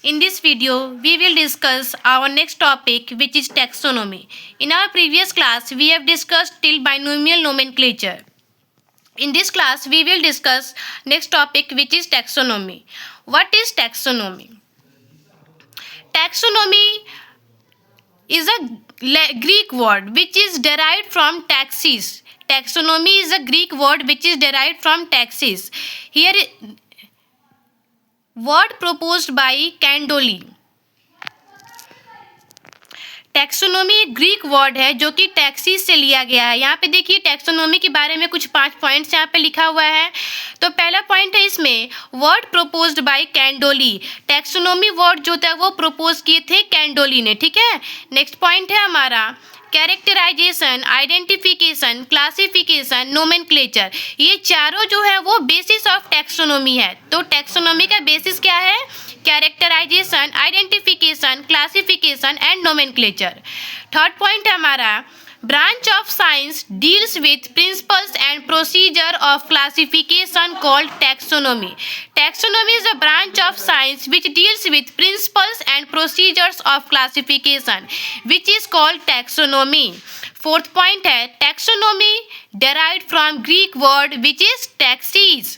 In this video, we will discuss our next topic, which is taxonomy. In our previous class, we have discussed till binomial nomenclature. In this class, we will discuss next topic, which is taxonomy. What is taxonomy? Taxonomy is a Greek word which is derived from taxis. Taxonomy is a Greek word which is derived from taxis. Here, word proposed by Candoli. Taxonomy एक Greek word है जो कि taxi से लिया गया है। यहाँ पे देखिए टैक्सोनोमी के बारे में कुछ 5 पॉइंट्स यहाँ पे लिखा हुआ है। तो पहला पॉइंट है इसमें word proposed by Candolle. Taxonomy word जो था वो प्रपोज किए थे कैंडोली ने, ठीक है। नेक्स्ट पॉइंट है हमारा कैरेक्टराइजेशन, आइडेंटिफिकेशन, क्लासिफिकेशन, नोमेनक्लेचर। ये चारों जो है वो बेसिस ऑफ टैक्सोनोमी है। तो टैक्सोनोमी का बेसिस क्या है? Characterization, identification, classification and nomenclature. Third point है हमारा branch of science deals with principles and procedure of classification called taxonomy. Taxonomy is a branch of science which deals with principles and procedures of classification, which is called taxonomy. Fourth point है taxonomy derived from Greek word which is taxis.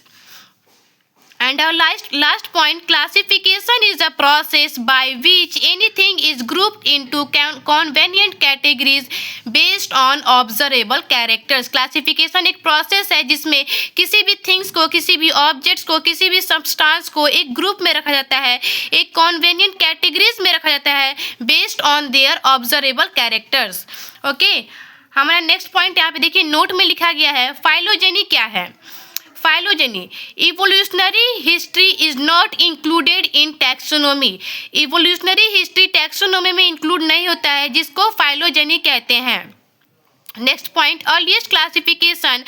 And our last point, classification is a process by which anything is grouped into convenient categories based on observable characters. Classification एक process है जिसमें किसी भी things को, किसी भी objects को, किसी भी substance को एक group में रखा जाता है, एक convenient categories में रखा जाता है based on their observable characters. Okay? हमारा next point यहाँ पे देखिए नोट में लिखा गया है फाइलोजेनी क्या है? Phylogeny. Evolutionary history is not included in taxonomy. Evolutionary history taxonomy में include नहीं होता है जिसको phylogeny कहते हैं. Next point, earliest classification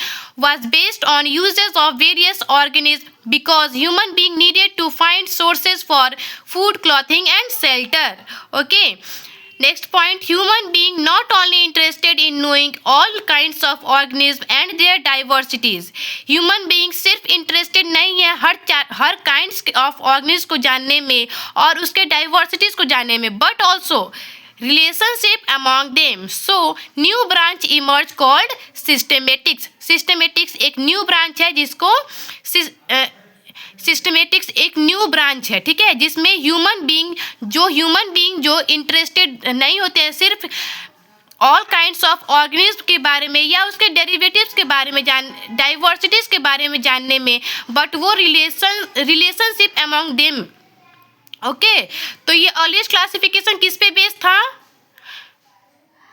was based on uses of various organisms because human being needed to find sources for food, clothing and shelter. Okay. Next point, human being not only interested in knowing all kinds of organisms and their diversities. Human being सिर्फ interested नहीं है हर kinds of organisms को जानने में और उसके diversities को जानने में, but also relationship among them. So new branch emerged called systematics. Systematics एक new branch है जिसको सिस्टमेटिक्स एक न्यू ब्रांच है, ठीक है, जिसमें ह्यूमन बीइंग जो इंटरेस्टेड नहीं होते हैं सिर्फ ऑल काइंड्स ऑफ ऑर्गेनिज्म के बारे में या उसके डेरिवेटिव्स के बारे में डाइवर्सिटीज के बारे में जानने में, बट वो रिलेशनशिप अमंग देम। ओके, तो ये अर्लीस्ट क्लासिफिकेशन किस पे बेस्ड था?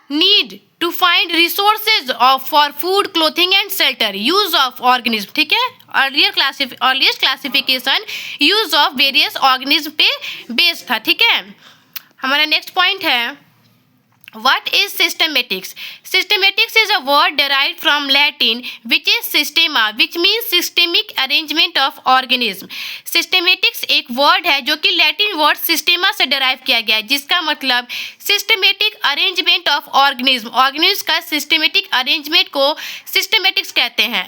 Need to find resources for food, clothing and shelter, use of organism, ठीक है। Earliest classification use of various organism पे बेस्ड था, ठीक है। हमारा नेक्स्ट पॉइंट है What is systematics? Systematics is a word derived from Latin which is systema, which means systemic arrangement of organism. Systematics एक word है जो कि Latin word systema से derive किया गया है, जिसका मतलब systematic arrangement of organism. Organism का systematic arrangement को systematics कहते हैं।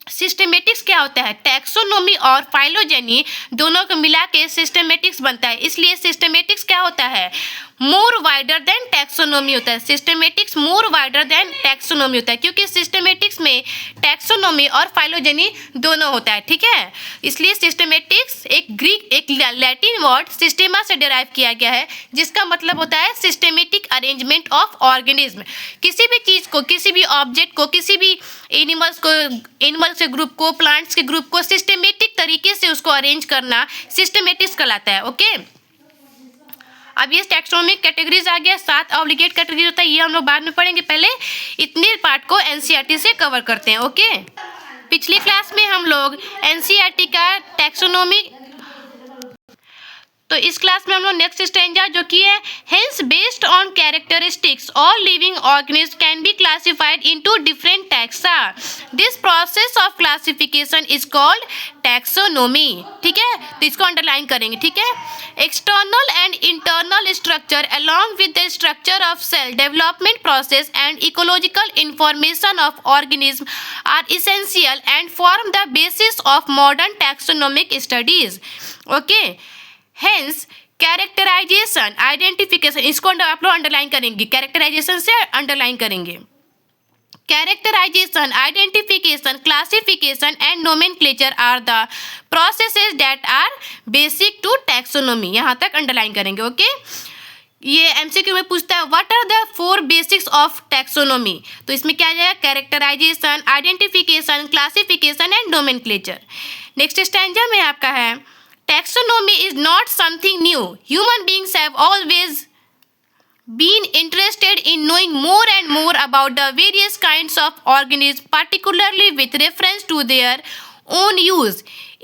सिस्टमेटिक्स क्या होता है? टैक्सोनोमी और फाइलोजेनी दोनों को मिला के सिस्टमेटिक्स बनता है। इसलिए सिस्टमेटिक्स क्या होता है? मोर वाइडर देन टैक्सोनोमी होता है। सिस्टमेटिक्स मोर वाइडर देन टैक्सोनोमी होता है क्योंकि सिस्टमेटिक्स में टैक्सोनोमी और फाइलोजेनी दोनों होता है, ठीक है। इसलिए सिस्टमेटिक्स एक लैटिन वर्ड सिस्टेमा से डिराइव किया गया है जिसका मतलब होता है सिस्टमेटिक अरेंजमेंट ऑफ ऑर्गेनिज्म। किसी भी चीज़ को, किसी भी ऑब्जेक्ट को, किसी भी एनिमल्स के ग्रुप को, प्लांट्स के ग्रुप को सिस्टमेटिक तरीके से उसको अरेंज करना सिस्टमेटिक्स कहलाता है। ओके, अब ये टैक्सोनोमिक कैटेगरीज आ गया, 7 ऑब्लिगेट कैटेगरीज होता है, ये हम लोग बाद में पढ़ेंगे। पहले इतने पार्ट को एनसीईआरटी से कवर करते हैं। ओके, पिछली क्लास में हम लोग एनसीईआरटी का टैक्सोनोमी, तो इस क्लास में हम लोग नेक्स्ट स्ट्रेंजर जो कि है hence based on characteristics all living organism can be classified into different taxa. This process of classification is called taxonomy, ठीक है। तो इसको अंडरलाइन करेंगे, ठीक है। External and internal structure along with the structure of cell development process and ecological information of organism are essential and form the basis of modern taxonomic studies. Okay, hence characterization, identification, इसको आप लोग underline करेंगे, characterisation से underline करेंगे। Characterization, identification, classification and nomenclature are the processes that are basic to taxonomy। यहाँ तक underline करेंगे। Okay, ये एमसीक्यू में पूछता है what are the 4 basics of taxonomy, तो इसमें क्या आ जाएगा, characterization, identification, classification and nomenclature. Next stanza में आपका है taxonomy is not something new, human beings have always been interested in knowing more and more about the various kinds of organisms, particularly with reference to their own use.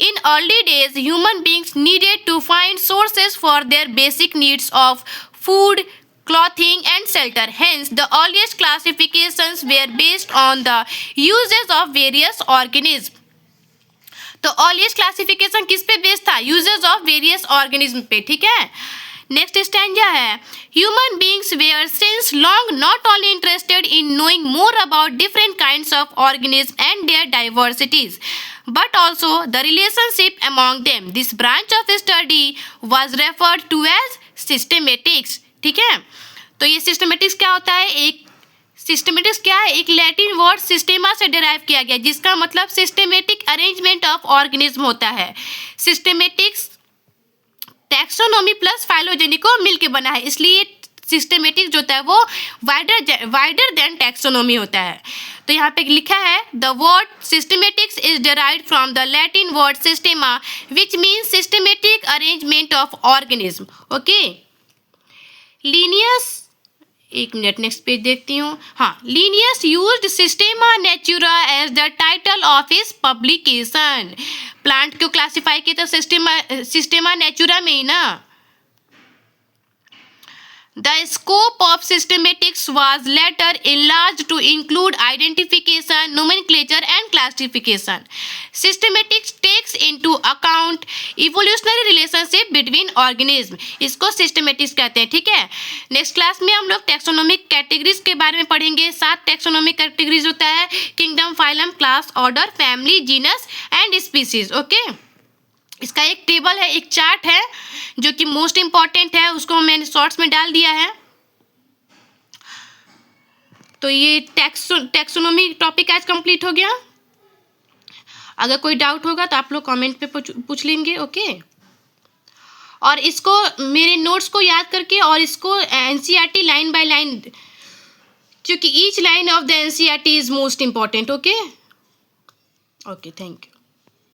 In early days, human beings needed to find sources for their basic needs of food, clothing, and shelter. Hence, the earliest classifications were based on the uses of various organisms. तो earliest classification किस पे based था, uses of various organism पे। ठीक है, next stanza है human beings were since long not only interested in knowing more about different kinds of organism and their diversities but also the relationship among them. This branch of study was referred to as systematics। ठीक है, तो ये systematics क्या होता है, एक systematics क्या है, एक लैटिन वर्ड सिस्टेमा से डिराइव किया गया जिसका मतलब सिस्टमेटिक अरेंजमेंट ऑफ ऑर्गेनिज्म होता है। सिस्टमेटिक्स टैक्सोनॉमी प्लस फाइलोजेनी को मिलके बना है, इसलिए सिस्टमेटिक्स जो होता है वो वाइडर देन टैक्सोनॉमी होता है। तो यहाँ पे लिखा है the word systematics is derived from the Latin word systema which means systematic arrangement of organism. Okay, Linnaeus, एक मिनट नेक्स्ट पेज देखती हूँ। हाँ, Linnaeus used systema naturae as the title of his publication. Plant को classify किया तो सिस्टेमा Natura में ही ना। The scope of systematics was later enlarged to include identification, nomenclature, and classification. Systematics takes into account evolutionary relationship between organisms. इसको systematics कहते हैं। ठीक है, नेक्स्ट क्लास में हम लोग टैक्सोनॉमिक कैटेगरीज के बारे में पढ़ेंगे। 7 टैक्सोनॉमिक कैटेगरीज होता है, kingdom, phylum, class, order, family, genus and species. Okay, इसका एक टेबल है, एक चार्ट है जो कि मोस्ट इम्पॉर्टेंट है, उसको मैंने शॉर्ट्स में डाल दिया है। तो ये टैक्सोनॉमी टॉपिक आज कंप्लीट हो गया। अगर कोई डाउट होगा तो आप लोग कमेंट पे पूछ लेंगे। ओके, और इसको मेरे नोट्स को याद करके और इसको एनसीईआरटी लाइन बाय लाइन, क्योंकि each line of the NCERT is most important. Okay, thank you.